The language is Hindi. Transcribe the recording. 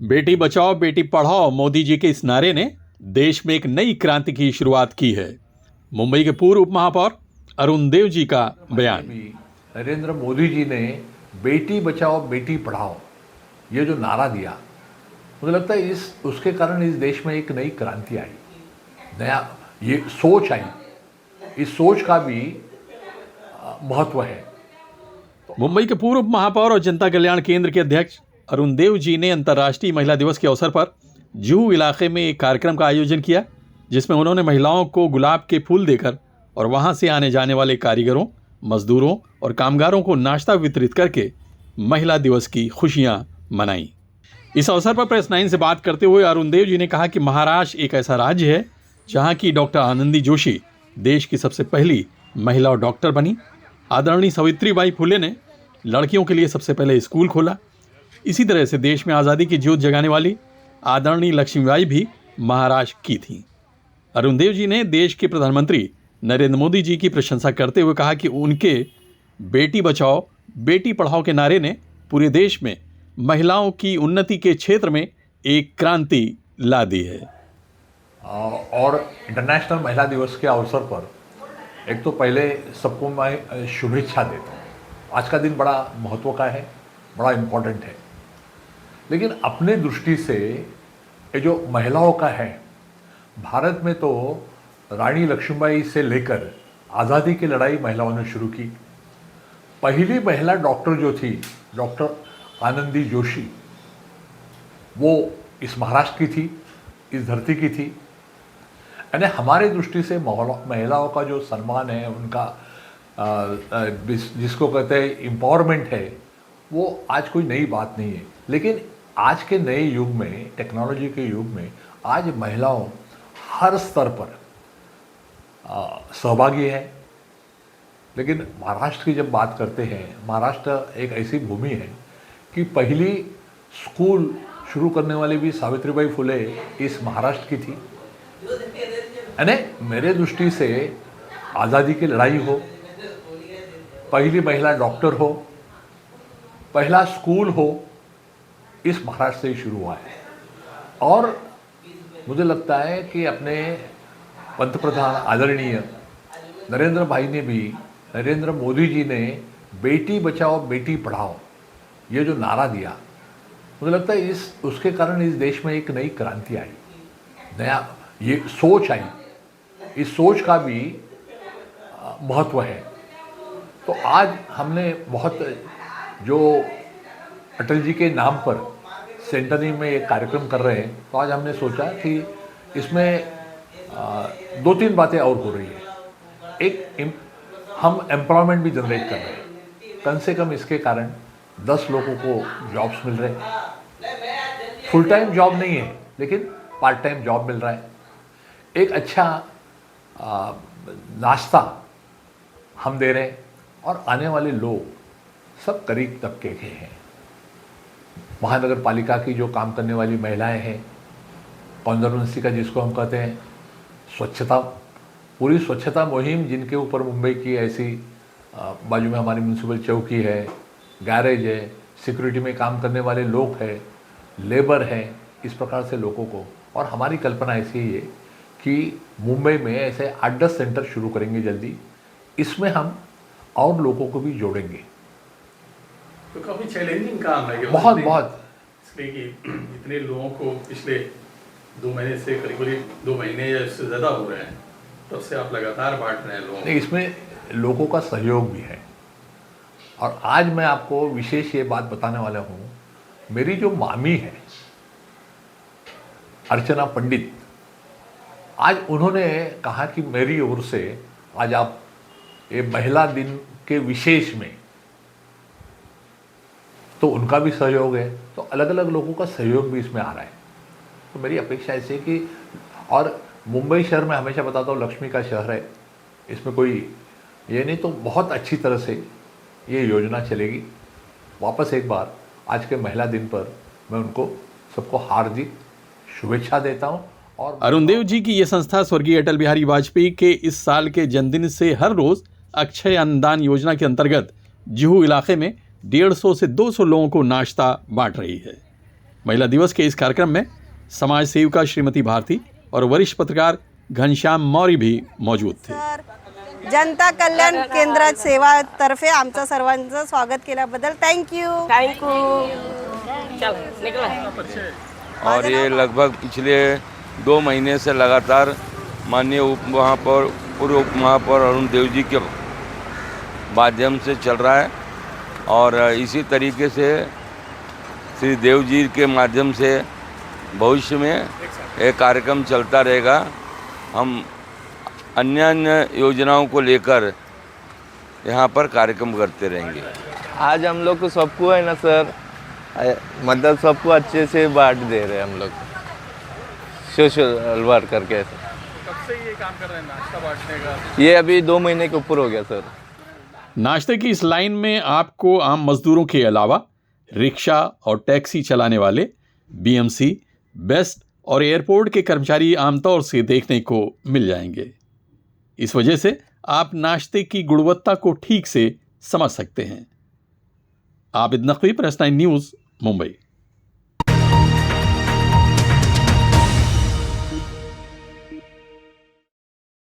बेटी बचाओ बेटी पढ़ाओ मोदी जी के इस नारे ने देश में एक नई क्रांति की शुरुआत की है। मुंबई के पूर्व उप महापौर अरुण देव जी का बयान। नरेंद्र मोदी जी ने बेटी बचाओ बेटी पढ़ाओ ये जो नारा दिया, मुझे लगता है उसके कारण इस देश में एक नई क्रांति आई, नया ये सोच आई। इस सोच का भी महत्व है। मुंबई के पूर्व उप महापौर और जनता कल्याण केंद्र के अध्यक्ष अरुण देव जी ने अंतर्राष्ट्रीय महिला दिवस के अवसर पर जुहू इलाके में एक कार्यक्रम का आयोजन किया, जिसमें उन्होंने महिलाओं को गुलाब के फूल देकर और वहां से आने जाने वाले कारीगरों, मजदूरों और कामगारों को नाश्ता वितरित करके महिला दिवस की खुशियां मनाई। इस अवसर पर प्रेस 9 से बात करते हुए अरुण देव जी ने कहा कि महाराष्ट्र एक ऐसा राज्य है जहां की डॉक्टर आनंदी जोशी देश की सबसे पहली महिला डॉक्टर बनी। आदरणीय सावित्रीबाई फुले ने लड़कियों के लिए सबसे पहले स्कूल खोला। इसी तरह से देश में आज़ादी की ज्योत जगाने वाली आदरणीय लक्ष्मीबाई भी महाराष्ट्र की थी। अरुण देव जी ने देश के प्रधानमंत्री नरेंद्र मोदी जी की प्रशंसा करते हुए कहा कि उनके बेटी बचाओ बेटी पढ़ाओ के नारे ने पूरे देश में महिलाओं की उन्नति के क्षेत्र में एक क्रांति ला दी है। और इंटरनेशनल महिला दिवस के अवसर पर एक तो पहले सबको मैं शुभेच्छा देता हूँ। आज का दिन बड़ा महत्व का है, बड़ा इम्पोर्टेंट है। लेकिन अपने दृष्टि से ये जो महिलाओं का है, भारत में तो रानी लक्ष्मीबाई से लेकर आज़ादी की लड़ाई महिलाओं ने शुरू की। पहली महिला डॉक्टर जो थी, डॉक्टर आनंदी जोशी, वो इस महाराष्ट्र की थी, इस धरती की थी। यानी हमारे दृष्टि से महिलाओं का जो सम्मान है, उनका जिसको कहते हैं एम्पावरमेंट है, वो आज कोई नई बात नहीं है। लेकिन आज के नए युग में, टेक्नोलॉजी के युग में, आज महिलाओं हर स्तर पर सहभागी है। लेकिन महाराष्ट्र की जब बात करते हैं, महाराष्ट्र एक ऐसी भूमि है कि पहली स्कूल शुरू करने वाली भी सावित्रीबाई फुले इस महाराष्ट्र की थी। यानी मेरे दृष्टि से आज़ादी की लड़ाई हो, पहली महिला डॉक्टर हो, पहला स्कूल हो, इस महाराष्ट्र से ही शुरू हुआ है। और मुझे लगता है कि अपने पंतप्रधान आदरणीय नरेंद्र मोदी जी ने बेटी बचाओ बेटी पढ़ाओ ये जो नारा दिया, मुझे लगता है उसके कारण इस देश में एक नई क्रांति आई, नया ये सोच आई। इस सोच का भी महत्व है। तो आज हमने बहुत जो अटल जी के नाम पर सेंटरी में एक कार्यक्रम कर रहे हैं, तो आज हमने सोचा कि इसमें 2-3 बातें और हो रही है। एक, हम एम्प्लॉयमेंट भी जनरेट कर रहे हैं। कम से कम इसके कारण 10 लोगों को जॉब्स मिल रहे हैं। फुल टाइम जॉब नहीं है, लेकिन पार्ट टाइम जॉब मिल रहा है। एक अच्छा नाश्ता हम दे रहे हैं। और आने वाले लोग सब गरीब तबके के हैं। महानगर पालिका की जो काम करने वाली महिलाएं हैं, कॉन्जर्वेंसी का जिसको हम कहते हैं, स्वच्छता, पूरी स्वच्छता मुहिम जिनके ऊपर मुंबई की ऐसी बाजू में हमारी म्यूनसिपल चौकी है, गैरेज है, सिक्योरिटी में काम करने वाले लोग हैं, लेबर है, इस प्रकार से लोगों को। और हमारी कल्पना ऐसी ही है कि मुंबई में ऐसे 8-10 सेंटर शुरू करेंगे जल्दी। इसमें हम और लोगों को भी जोड़ेंगे। तो काफ़ी चैलेंजिंग काम है। बहुत इसलिए कि इतने लोगों को पिछले 2 महीने से करीब 2 महीने या इससे ज़्यादा हो रहे हैं, तब से आप लगातार बांट रहे हैं लोगों को। इसमें लोगों का सहयोग भी है। और आज मैं आपको विशेष ये बात बताने वाला हूँ, मेरी जो मामी है अर्चना पंडित, आज उन्होंने कहा कि मेरी ओर से आज आप ये महिला दिन के विशेष में, तो उनका भी सहयोग है। तो अलग अलग लोगों का सहयोग भी इसमें आ रहा है। तो मेरी अपेक्षा ऐसी है कि, और मुंबई शहर में हमेशा बताता हूँ लक्ष्मी का शहर है, इसमें कोई ये नहीं, तो बहुत अच्छी तरह से ये योजना चलेगी। वापस एक बार आज के महिला दिन पर मैं उनको सबको हार्दिक शुभेच्छा देता हूँ। और अरुण देव जी की ये संस्था स्वर्गीय अटल बिहारी वाजपेयी के इस साल के जन्मदिन से हर रोज अक्षय अन्नदान योजना के अंतर्गत जुहू इलाके में 150 से 200 लोगों को नाश्ता बांट रही है। महिला दिवस के इस कार्यक्रम में समाज सेविका श्रीमती भारती और वरिष्ठ पत्रकार घनश्याम मौर्य भी मौजूद थे। जनता कल्याण केंद्र सेवा तर्फे आमचं सर्वांचं स्वागत केल्याबद्दल थँक्यू। चल निकला। और ये लगभग पिछले 2 महीने से लगातार माननीय पूर्व उप महापौर अरुण देव जी के माध्यम से चल रहा है और इसी तरीके से श्री देव जी के माध्यम से भविष्य में एक कार्यक्रम चलता रहेगा। हम अन्य योजनाओं को लेकर यहाँ पर कार्यक्रम करते रहेंगे। आज हम लोग को सबको है ना सर, मतलब सबको अच्छे से बांट दे रहे हैं हम लोग सोशल वर्क करके। कब से ये काम कर रहे हैं नाश्ता बांटने का? ये अभी 2 महीने के ऊपर हो गया सर। नाश्ते की इस लाइन में आपको आम मजदूरों के अलावा रिक्शा और टैक्सी चलाने वाले, बीएमसी, बेस्ट और एयरपोर्ट के कर्मचारी आमतौर से देखने को मिल जाएंगे। इस वजह से आप नाश्ते की गुणवत्ता को ठीक से समझ सकते हैं। Abid Naqvi, press 9 news, Mumbai.